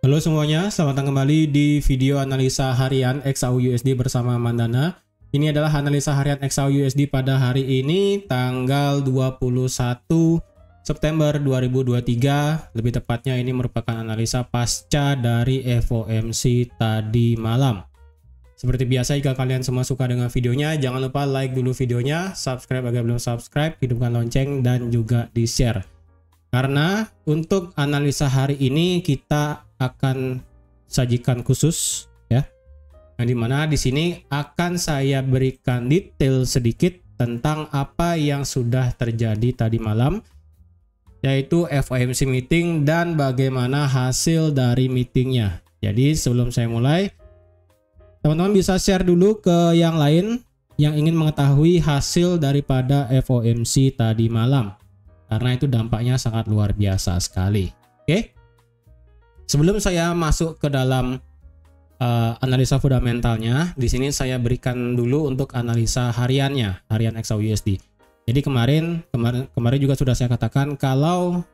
Halo semuanya, selamat datang kembali di video analisa harian XAU/USD bersama Mandana. Ini adalah analisa harian XAU/USD pada hari ini tanggal 21 September 2023. Lebih tepatnya ini merupakan analisa pasca dari FOMC tadi malam. Seperti biasa, jika kalian semua suka dengan videonya, jangan lupa like dulu videonya, subscribe bagi belum subscribe, hidupkan lonceng, dan juga di-share. Karena untuk analisa hari ini kita akan sajikan khusus ya. Yang dimana di sini akan saya berikan detail sedikit tentang apa yang sudah terjadi tadi malam, yaitu FOMC meeting dan bagaimana hasil dari meetingnya. Jadi sebelum saya mulai, teman-teman bisa share dulu ke yang lain yang ingin mengetahui hasil daripada FOMC tadi malam. Karena itu dampaknya sangat luar biasa sekali. Oke. Sebelum saya masuk ke dalam analisa fundamentalnya, di sini saya berikan dulu untuk analisa hariannya, harian XAU/USD. Jadi kemarin juga sudah saya katakan kalau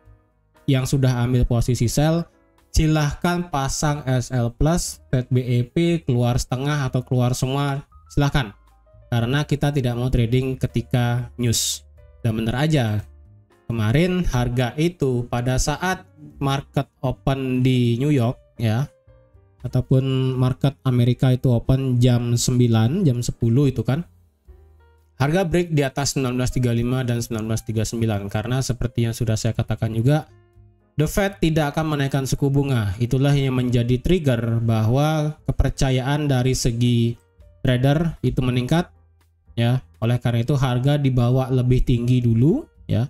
yang sudah ambil posisi sell, silahkan pasang SL plus, BEP keluar setengah atau keluar semua, silahkan. Karena kita tidak mau trading ketika news. Dan benar aja, kemarin harga itu pada saat market open di New York ya, ataupun market Amerika itu open jam 9, jam 10 itu kan, harga break di atas 1935 dan 1939 karena seperti yang sudah saya katakan juga, The Fed tidak akan menaikkan suku bunga. Itulah yang menjadi trigger bahwa kepercayaan dari segi trader itu meningkat ya. Oleh karena itu harga dibawa lebih tinggi dulu ya.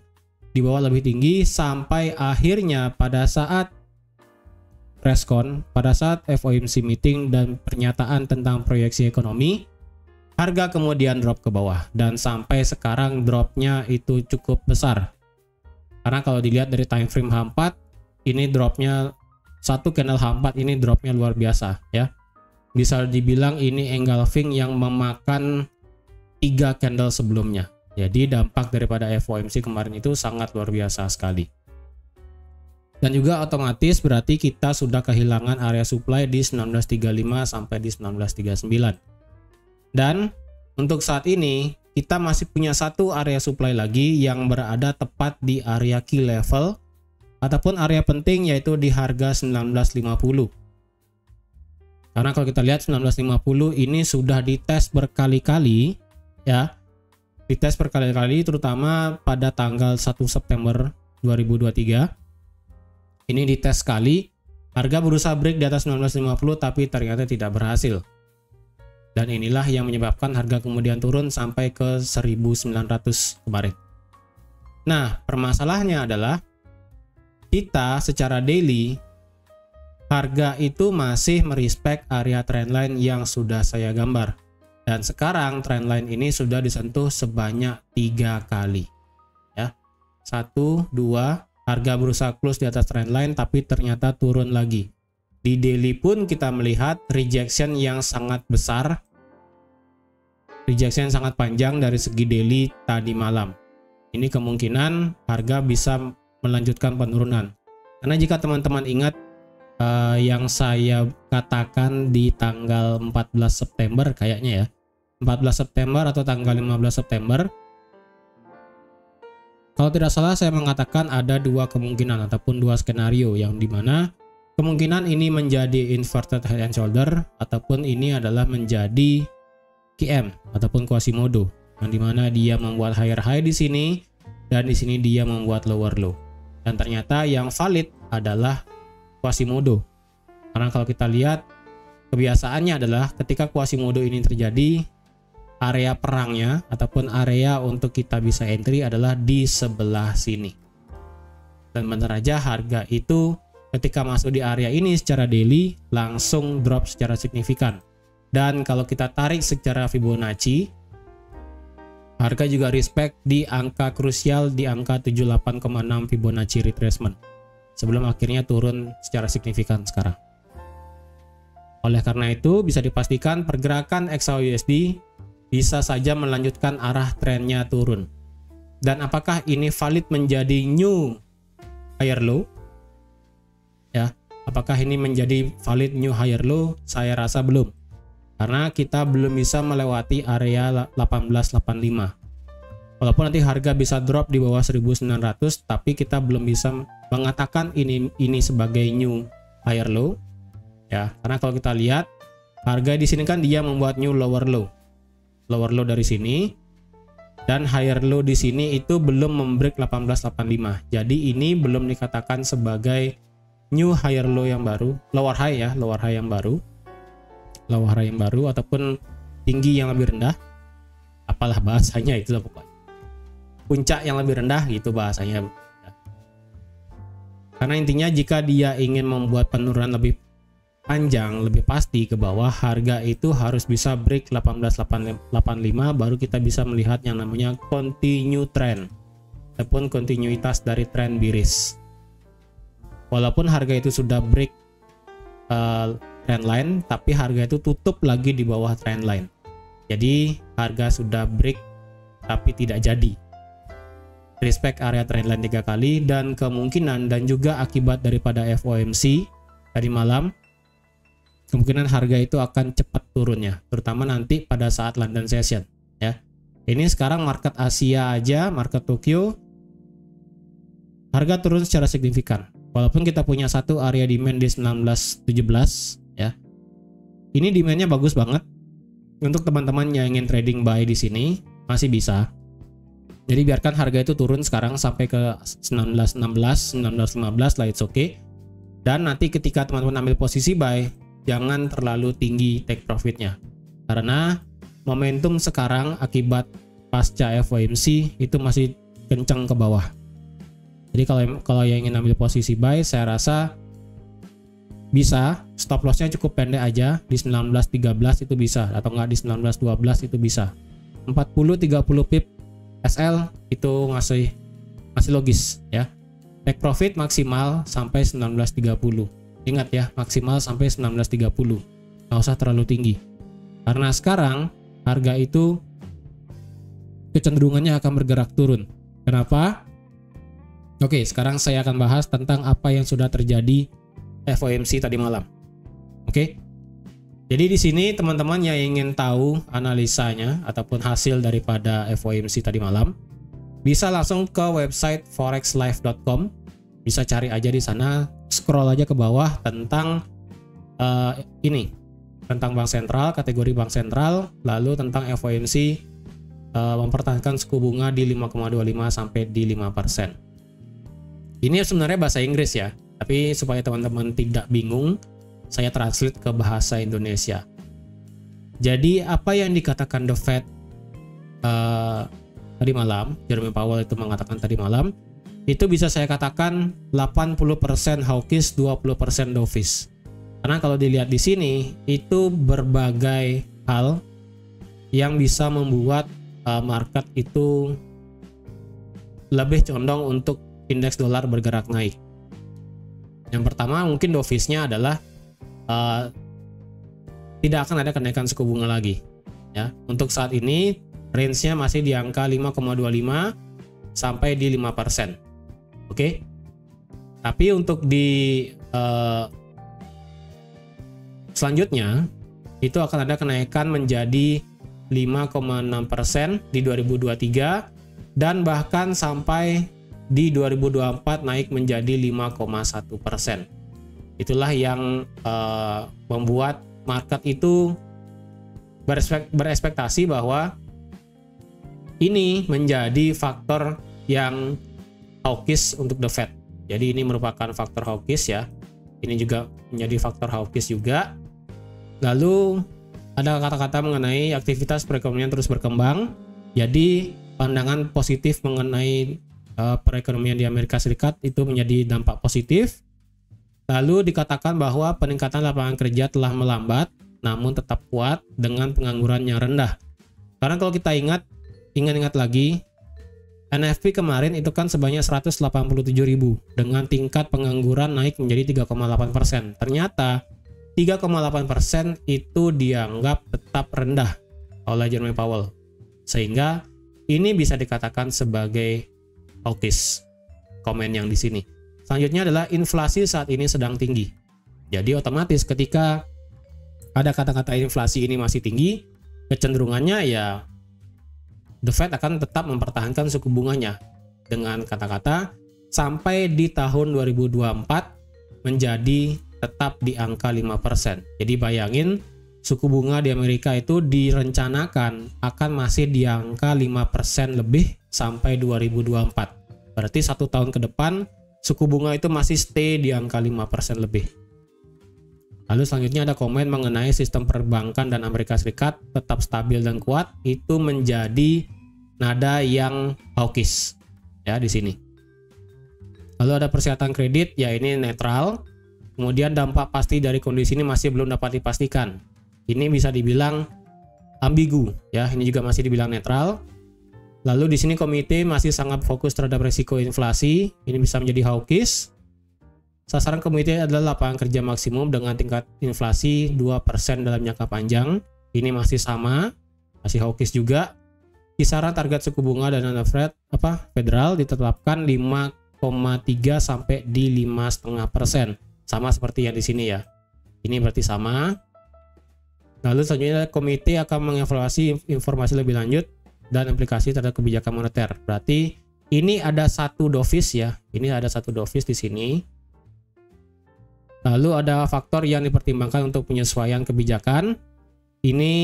Dibawa lebih tinggi sampai akhirnya pada saat preskon, pada saat FOMC meeting dan pernyataan tentang proyeksi ekonomi, harga kemudian drop ke bawah dan sampai sekarang dropnya itu cukup besar. Karena kalau dilihat dari time frame H4, ini dropnya satu candle H4 ini dropnya luar biasa ya. Bisa dibilang ini engulfing yang memakan 3 candle sebelumnya. Jadi dampak daripada FOMC kemarin itu sangat luar biasa sekali. Dan juga otomatis berarti kita sudah kehilangan area supply di 1935 sampai di 1939. Dan untuk saat ini kita masih punya satu area supply lagi yang berada tepat di area key level ataupun area penting, yaitu di harga 1950. Karena kalau kita lihat 1950 ini sudah dites berkali-kali ya. Dites berkali-kali terutama pada tanggal 1 September 2023. Ini dites sekali, harga berusaha break di atas 1950 tapi ternyata tidak berhasil. Dan inilah yang menyebabkan harga kemudian turun sampai ke 1900 kemarin. Nah, permasalahannya adalah kita secara daily harga itu masih merespek area trendline yang sudah saya gambar. Dan sekarang trendline ini sudah disentuh sebanyak 3 kali ya. 1, 2, harga berusaha close di atas trendline tapi ternyata turun lagi. Di daily pun kita melihat rejection yang sangat besar, rejection yang sangat panjang dari segi daily tadi malam. Ini kemungkinan harga bisa melanjutkan penurunan. Karena jika teman-teman ingat yang saya katakan di tanggal 14 September kayaknya ya, 14 September atau tanggal 15 September, kalau tidak salah saya mengatakan ada 2 kemungkinan ataupun 2 skenario, yang dimana kemungkinan ini menjadi inverted head and shoulder ataupun ini adalah menjadi QM ataupun Quasimodo, yang dimana dia membuat higher high di sini dan di sini dia membuat lower low. Dan ternyata yang valid adalah Quasimodo. Karena kalau kita lihat kebiasaannya adalah ketika Quasimodo ini terjadi, area perangnya ataupun area untuk kita bisa entry adalah di sebelah sini. Dan benar aja harga itu ketika masuk di area ini secara daily langsung drop secara signifikan. Dan kalau kita tarik secara Fibonacci, harga juga respect di angka krusial di angka 78,6 Fibonacci retracement sebelum akhirnya turun secara signifikan sekarang. Oleh karena itu bisa dipastikan pergerakan XAU/USD bisa saja melanjutkan arah trennya turun. Dan apakah ini valid menjadi new higher low? Ya, Apakah ini menjadi valid new higher low? Saya rasa belum. Karena kita belum bisa melewati area 1885. Walaupun nanti harga bisa drop di bawah 1900, tapi kita belum bisa mengatakan ini sebagai new higher low. Ya, karena kalau kita lihat harga di sini kan dia membuat new lower low. Lower low dari sini dan higher low di sini itu belum membreak 1885. Jadi ini belum dikatakan sebagai new higher low yang baru, lower high ya, lower high yang baru. Lower high yang baru ataupun tinggi yang lebih rendah. Apalah bahasanya itu lah pokoknya. Puncak yang lebih rendah gitu bahasanya. Karena intinya jika dia ingin membuat penurunan lebih panjang, lebih pasti ke bawah, harga itu harus bisa break 1885 baru kita bisa melihat yang namanya continue trend ataupun kontinuitas dari tren bearish. Walaupun harga itu sudah break trendline, tapi harga itu tutup lagi di bawah trendline. Jadi harga sudah break tapi tidak jadi. Respect area trendline 3 kali dan kemungkinan dan juga akibat daripada FOMC tadi malam, kemungkinan harga itu akan cepat turunnya, terutama nanti pada saat London Session ya. Ini sekarang market Asia aja, market Tokyo harga turun secara signifikan. Walaupun kita punya satu area demand di 1917 ya. Ini demandnya bagus banget. Untuk teman-teman yang ingin trading buy di sini masih bisa. Jadi biarkan harga itu turun sekarang sampai ke 1916, 1915 lah, it's okay. Dan nanti ketika teman-teman ambil posisi buy, jangan terlalu tinggi take profitnya. Karena momentum sekarang akibat pasca FOMC itu masih kencang ke bawah. Jadi kalau yang ingin ambil posisi buy, saya rasa bisa, stop lossnya cukup pendek aja di 1913 itu bisa, atau enggak di 1912 itu bisa. 40-30 pip SL itu masih logis ya. Take profit maksimal sampai 1930. Ingat ya, maksimal sampai 1930. Nggak usah terlalu tinggi. Karena sekarang harga itu kecenderungannya akan bergerak turun. Kenapa? Oke, sekarang saya akan bahas tentang apa yang sudah terjadi FOMC tadi malam. Oke. Jadi di sini teman-teman yang ingin tahu analisanya ataupun hasil daripada FOMC tadi malam, bisa langsung ke website forexlive.com. Bisa cari aja di sana, scroll aja ke bawah tentang ini, tentang bank sentral, kategori bank sentral, lalu tentang FOMC mempertahankan suku bunga di 5,25 sampai di 5%. Ini sebenarnya bahasa Inggris ya, tapi supaya teman-teman tidak bingung, saya translate ke bahasa Indonesia. Jadi apa yang dikatakan The Fed tadi malam, Jerome Powell itu mengatakan tadi malam, itu bisa saya katakan 80% hawkish, 20% dovish. Karena kalau dilihat di sini, itu berbagai hal yang bisa membuat market itu lebih condong untuk indeks dolar bergerak naik. Yang pertama mungkin dovishnya adalah tidak akan ada kenaikan suku bunga lagi ya. Untuk saat ini range-nya masih di angka 5,25 sampai di 5%. Oke. Tapi untuk di selanjutnya itu akan ada kenaikan menjadi 5,6% di 2023 dan bahkan sampai di 2024 naik menjadi 5,1%. Itulah yang membuat market itu berespektasi bahwa ini menjadi faktor yang hawkish untuk The Fed. Jadi ini merupakan faktor hawkish ya. Ini juga menjadi faktor hawkish juga. Lalu ada kata-kata mengenai aktivitas perekonomian terus berkembang. Jadi pandangan positif mengenai perekonomian di Amerika Serikat itu menjadi dampak positif. Lalu dikatakan bahwa peningkatan lapangan kerja telah melambat namun tetap kuat dengan pengangguran yang rendah. Karena kalau kita ingat lagi, NFP kemarin itu kan sebanyak 187.000 dengan tingkat pengangguran naik menjadi 3,8%. Ternyata 3,8% itu dianggap tetap rendah oleh Jerome Powell. Sehingga ini bisa dikatakan sebagai hawkish komen yang di sini. Selanjutnya adalah inflasi saat ini sedang tinggi. Jadi otomatis ketika ada kata-kata inflasi ini masih tinggi, kecenderungannya ya The Fed akan tetap mempertahankan suku bunganya dengan kata-kata sampai di tahun 2024 menjadi tetap di angka 5%. Jadi bayangin suku bunga di Amerika itu direncanakan akan masih di angka 5% lebih sampai 2024. Berarti 1 tahun ke depan suku bunga itu masih stay di angka 5% lebih. Lalu selanjutnya ada komen mengenai sistem perbankan dan Amerika Serikat tetap stabil dan kuat, itu menjadi nada yang hawkish ya di sini. Lalu ada persyaratan kredit, ya ini netral. Kemudian dampak pasti dari kondisi ini masih belum dapat dipastikan. Ini bisa dibilang ambigu ya, ini juga masih dibilang netral. Lalu di sini komite masih sangat fokus terhadap risiko inflasi, ini bisa menjadi hawkish. Sasaran komite adalah lapangan kerja maksimum dengan tingkat inflasi 2% dalam jangka panjang. Ini masih sama, masih hawkish juga. Kisaran target suku bunga dan federal ditetapkan 5,3 sampai di 5,5%. Sama seperti yang di sini ya. Ini berarti sama. Lalu selanjutnya komite akan mengevaluasi informasi lebih lanjut dan implikasi terhadap kebijakan moneter. Berarti ini ada satu dovish ya. Ini ada satu dovish di sini. Lalu ada faktor yang dipertimbangkan untuk penyesuaian kebijakan. Ini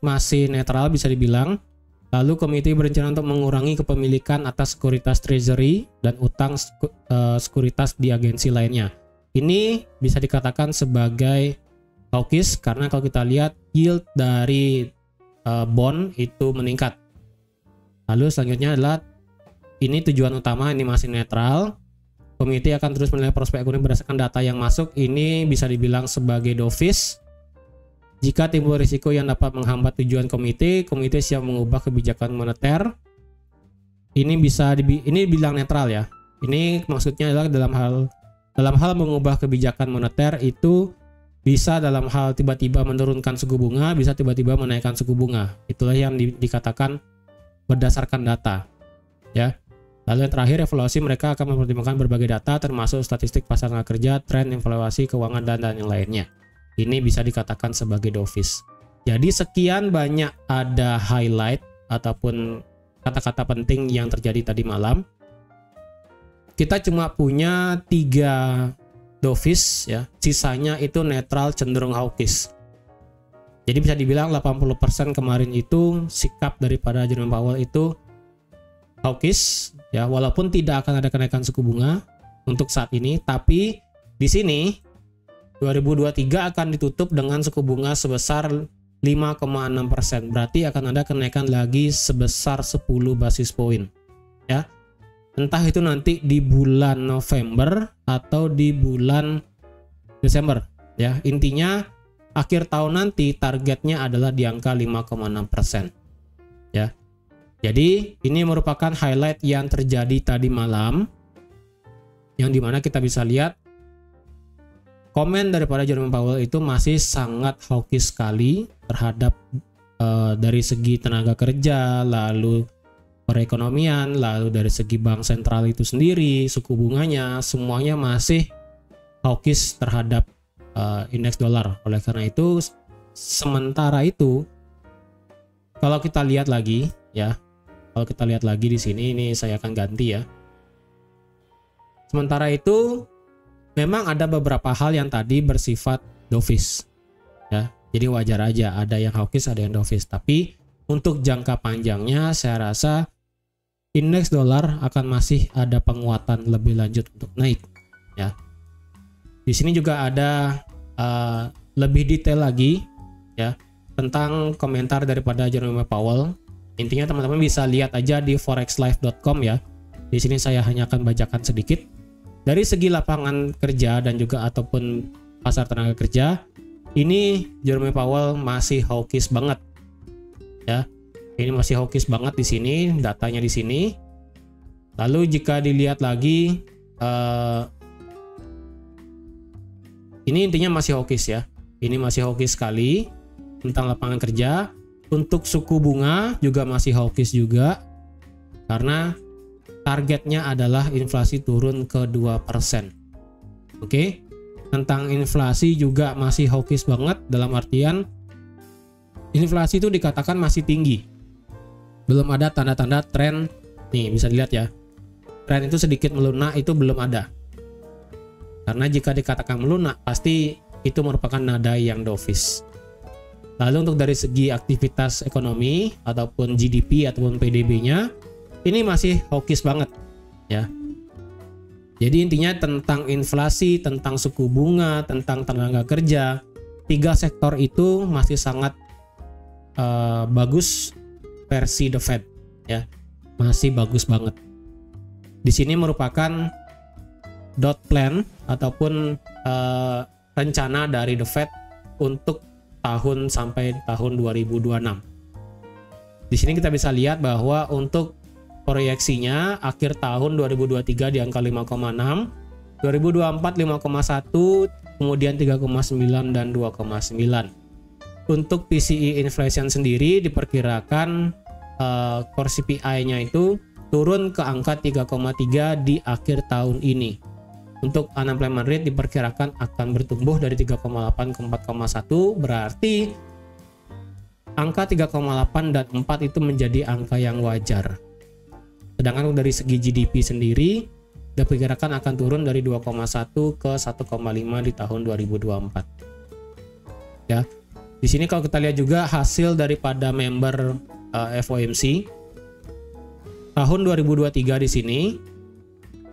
masih netral bisa dibilang. Lalu komite berencana untuk mengurangi kepemilikan atas sekuritas treasury dan utang sekuritas di agensi lainnya. Ini bisa dikatakan sebagai hawkish karena kalau kita lihat yield dari bond itu meningkat. Lalu selanjutnya adalah ini tujuan utama, ini masih netral. Komite akan terus menilai prospek ekonomi berdasarkan data yang masuk. Ini bisa dibilang sebagai dovish. Jika timbul risiko yang dapat menghambat tujuan komite, komite siap mengubah kebijakan moneter. Ini ini bilang netral ya. Ini maksudnya adalah dalam hal mengubah kebijakan moneter itu bisa dalam hal tiba-tiba menurunkan suku bunga, bisa tiba-tiba menaikkan suku bunga. Itulah yang dikatakan berdasarkan data. Ya. Lalu yang terakhir, evaluasi mereka akan mempertimbangkan berbagai data termasuk statistik pasar tenaga kerja, tren, evaluasi keuangan dan yang lainnya. Ini bisa dikatakan sebagai dovish. Jadi sekian banyak ada highlight ataupun kata-kata penting yang terjadi tadi malam. Kita cuma punya 3 dovish ya, sisanya itu netral cenderung hawkish. Jadi bisa dibilang 80% kemarin itu sikap daripada Jerome Powell itu hawkish ya, walaupun tidak akan ada kenaikan suku bunga untuk saat ini, tapi di sini 2023 akan ditutup dengan suku bunga sebesar 5,6%. Berarti akan ada kenaikan lagi sebesar 10 basis poin ya. Entah itu nanti di bulan November atau di bulan Desember ya. Intinya akhir tahun nanti targetnya adalah di angka 5,6% ya. Jadi ini merupakan highlight yang terjadi tadi malam, yang dimana kita bisa lihat komen daripada Jerome Powell itu masih sangat hawkish sekali terhadap dari segi tenaga kerja, lalu perekonomian, lalu dari segi bank sentral itu sendiri, suku bunganya, semuanya masih hawkish terhadap indeks dolar. Oleh karena itu, sementara itu, kalau kita lihat lagi ya. Kalau kita lihat lagi di sini, ini saya akan ganti ya. Sementara itu, memang ada beberapa hal yang tadi bersifat dovish ya. Jadi wajar aja ada yang hawkish, ada yang dovish. Tapi untuk jangka panjangnya saya rasa indeks dolar akan masih ada penguatan lebih lanjut untuk naik ya. Di sini juga ada lebih detail lagi ya tentang komentar daripada Jerome Powell. Intinya teman-teman bisa lihat aja di forexlive.com ya. Di sini saya hanya akan bacakan sedikit. Dari segi lapangan kerja dan juga ataupun pasar tenaga kerja, ini Jerome Powell masih hawkish banget. Ya. Ini masih hawkish banget di sini, datanya di sini. Lalu jika dilihat lagi ini intinya masih hawkish ya. Ini masih hawkish sekali tentang lapangan kerja. Untuk suku bunga juga masih hawkish juga karena targetnya adalah inflasi turun ke 2%. Oke. Tentang inflasi juga masih hawkish banget, dalam artian inflasi itu dikatakan masih tinggi. Belum ada tanda-tanda tren. Nih bisa dilihat ya, tren itu sedikit melunak itu belum ada. Karena jika dikatakan melunak pasti itu merupakan nada yang dovish. Lalu untuk dari segi aktivitas ekonomi ataupun GDP ataupun PDB-nya ini masih hawkish banget ya. Jadi intinya tentang inflasi, tentang suku bunga, tentang tenaga kerja, 3 sektor itu masih sangat bagus versi The Fed ya. Masih bagus banget. Di sini merupakan dot plan ataupun rencana dari The Fed untuk tahun sampai tahun 2026. Di sini kita bisa lihat bahwa untuk proyeksinya akhir tahun 2023 di angka 5,6, 2024 5,1, kemudian 3,9 dan 2,9. Untuk PCE inflation sendiri diperkirakan core CPI-nya itu turun ke angka 3,3 di akhir tahun ini. Untuk unemployment rate diperkirakan akan bertumbuh dari 3,8 ke 4,1, berarti angka 3,8 dan 4 itu menjadi angka yang wajar. Sedangkan dari segi GDP sendiri diperkirakan akan turun dari 2,1 ke 1,5 di tahun 2024. Ya. Di sini kalau kita lihat juga hasil daripada member FOMC tahun 2023 di sini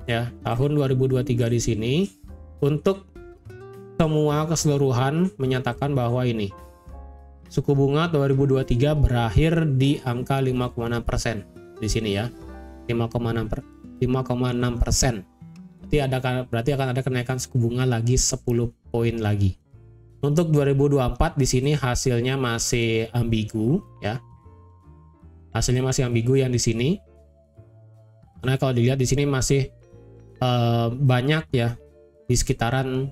ya, tahun 2023 di sini untuk semua keseluruhan menyatakan bahwa ini suku bunga 2023 berakhir di angka 5,6% di sini ya. 5,6%. Berarti akan ada kenaikan suku bunga lagi 10 poin lagi. Untuk 2024 di sini hasilnya masih ambigu ya. Hasilnya masih ambigu yang di sini. Karena kalau dilihat di sini masih banyak ya, di sekitaran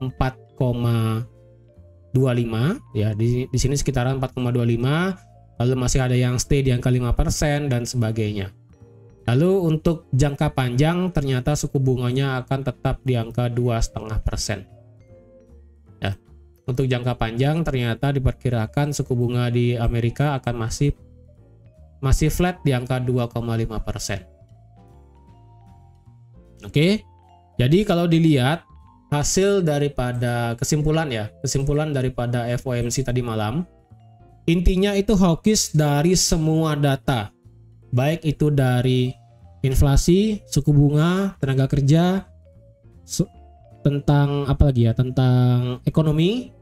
4,25 ya, di sini sekitaran 4,25, lalu masih ada yang stay di angka 5% dan sebagainya. Lalu untuk jangka panjang ternyata suku bunganya akan tetap di angka 2,5%. Ya. Untuk jangka panjang ternyata diperkirakan suku bunga di Amerika akan masih flat di angka 2,5%. Oke. Jadi kalau dilihat hasil daripada kesimpulan daripada FOMC tadi malam, intinya itu hawkish dari semua data. Baik itu dari inflasi, suku bunga, tenaga kerja, tentang apa lagi ya, tentang ekonomi,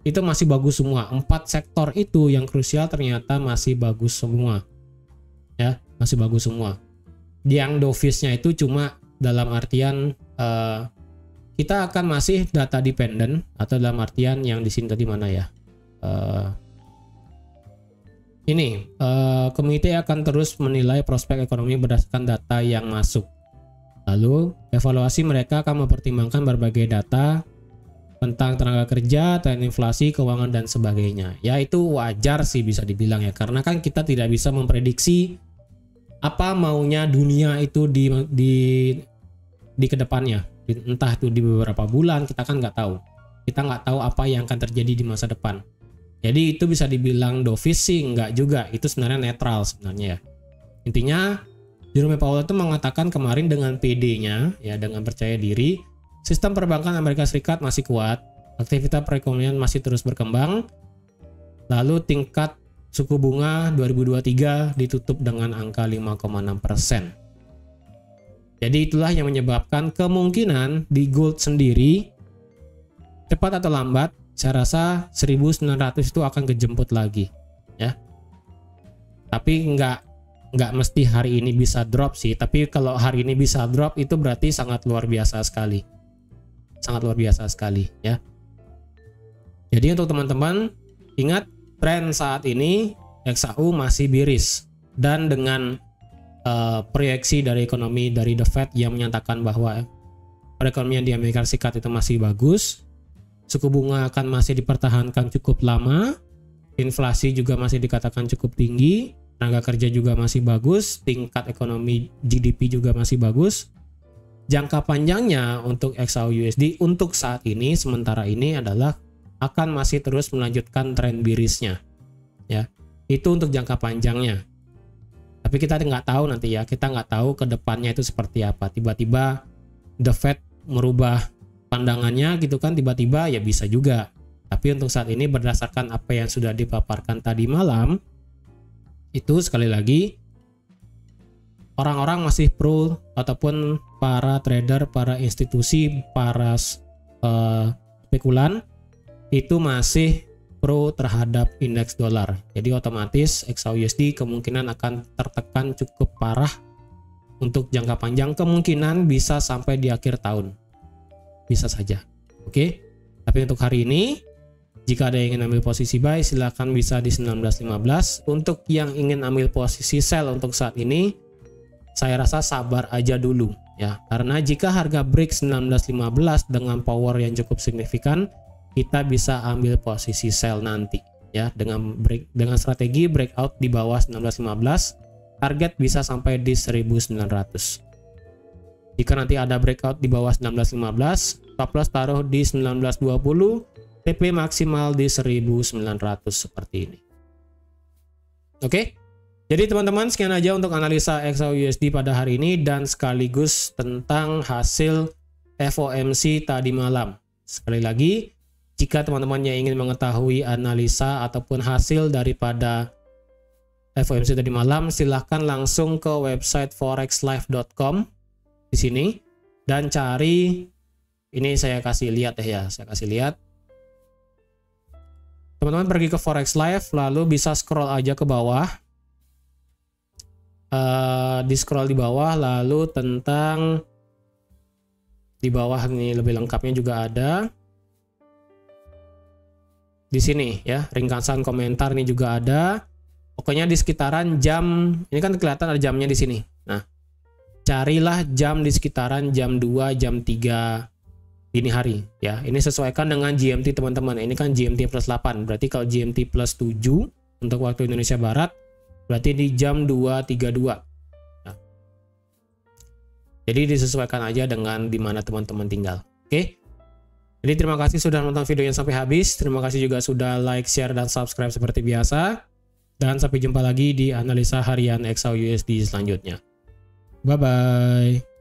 itu masih bagus semua. 4 sektor itu yang krusial ternyata masih bagus semua. Ya, masih bagus semua. Yang dovishnya itu cuma dalam artian kita akan masih data dependent, atau dalam artian yang di sini tadi mana ya? Komite akan terus menilai prospek ekonomi berdasarkan data yang masuk. Lalu evaluasi mereka akan mempertimbangkan berbagai data tentang tenaga kerja, tren inflasi, keuangan dan sebagainya. Ya itu wajar sih bisa dibilang ya, karena kan kita tidak bisa memprediksi apa maunya dunia itu di kedepannya. Entah itu di beberapa bulan, kita kan nggak tahu. Kita nggak tahu apa yang akan terjadi di masa depan. Jadi itu bisa dibilang dovish sih, enggak juga. Itu sebenarnya netral sebenarnya ya. Intinya Jerome Powell itu mengatakan kemarin dengan PD-nya ya, dengan percaya diri, sistem perbankan Amerika Serikat masih kuat, aktivitas perekonomian masih terus berkembang. Lalu tingkat suku bunga 2023 ditutup dengan angka 5,6%. Jadi itulah yang menyebabkan kemungkinan di gold sendiri cepat atau lambat saya rasa 1900 itu akan kejemput lagi ya. Tapi nggak mesti hari ini bisa drop sih, tapi kalau hari ini bisa drop itu berarti sangat luar biasa sekali. Sangat luar biasa sekali ya. Jadi untuk teman-teman ingat, tren saat ini XAU masih bearish, dan dengan proyeksi dari ekonomi dari The Fed yang menyatakan bahwa perekonomian di Amerika Serikat itu masih bagus, suku bunga akan masih dipertahankan cukup lama, inflasi juga masih dikatakan cukup tinggi, tenaga kerja juga masih bagus, tingkat ekonomi GDP juga masih bagus. jangka panjangnya untuk XAUUSD untuk saat ini sementara ini adalah akan masih terus melanjutkan tren bearish-nya ya. Itu untuk jangka panjangnya. Tapi kita nggak tahu nanti ya, kita nggak tahu ke depannya itu seperti apa. Tiba-tiba The Fed merubah pandangannya gitu kan, tiba-tiba ya bisa juga. Tapi untuk saat ini berdasarkan apa yang sudah dipaparkan tadi malam, itu sekali lagi orang-orang masih pro, ataupun para trader, para institusi, para spekulan itu masih pro terhadap indeks dolar. Jadi otomatis XAUUSD kemungkinan akan tertekan cukup parah untuk jangka panjang, kemungkinan bisa sampai di akhir tahun. Bisa saja. Oke. Tapi untuk hari ini, jika ada yang ingin ambil posisi buy, silakan bisa di 19.15. Untuk yang ingin ambil posisi sell untuk saat ini, saya rasa sabar aja dulu ya. Karena jika harga break 19.15 dengan power yang cukup signifikan, kita bisa ambil posisi sell nanti ya, dengan strategi breakout di bawah 19.15, target bisa sampai di 1.900. Jika nanti ada breakout di bawah 19.15, stop loss taruh di 19.20, TP maksimal di 1.900 seperti ini. Oke. Jadi teman-teman, sekian aja untuk analisa XAUUSD pada hari ini dan sekaligus tentang hasil FOMC tadi malam. Sekali lagi, jika teman-teman yang ingin mengetahui analisa ataupun hasil daripada FOMC tadi malam, silahkan langsung ke website forexlive.com di sini dan cari, ini saya kasih lihat ya, saya kasih lihat. Teman-teman pergi ke Forex Live, lalu bisa scroll aja ke bawah. Di scroll di bawah, lalu tentang di bawah ini lebih lengkapnya juga ada di sini ya, ringkasan komentar ini juga ada. Pokoknya di sekitaran jam, ini kan kelihatan ada jamnya di sini. Nah, carilah jam di sekitaran jam 2, jam 3 dini hari ya. Ini sesuaikan dengan GMT teman-teman. Ini kan GMT plus 8, berarti kalau GMT plus 7 untuk waktu Indonesia Barat berarti di jam 2.32. Nah, jadi disesuaikan aja dengan di mana teman-teman tinggal. Oke. Jadi terima kasih sudah nonton videonya sampai habis. Terima kasih juga sudah like, share, dan subscribe seperti biasa. Dan sampai jumpa lagi di analisa harian XAUUSD selanjutnya. Bye-bye.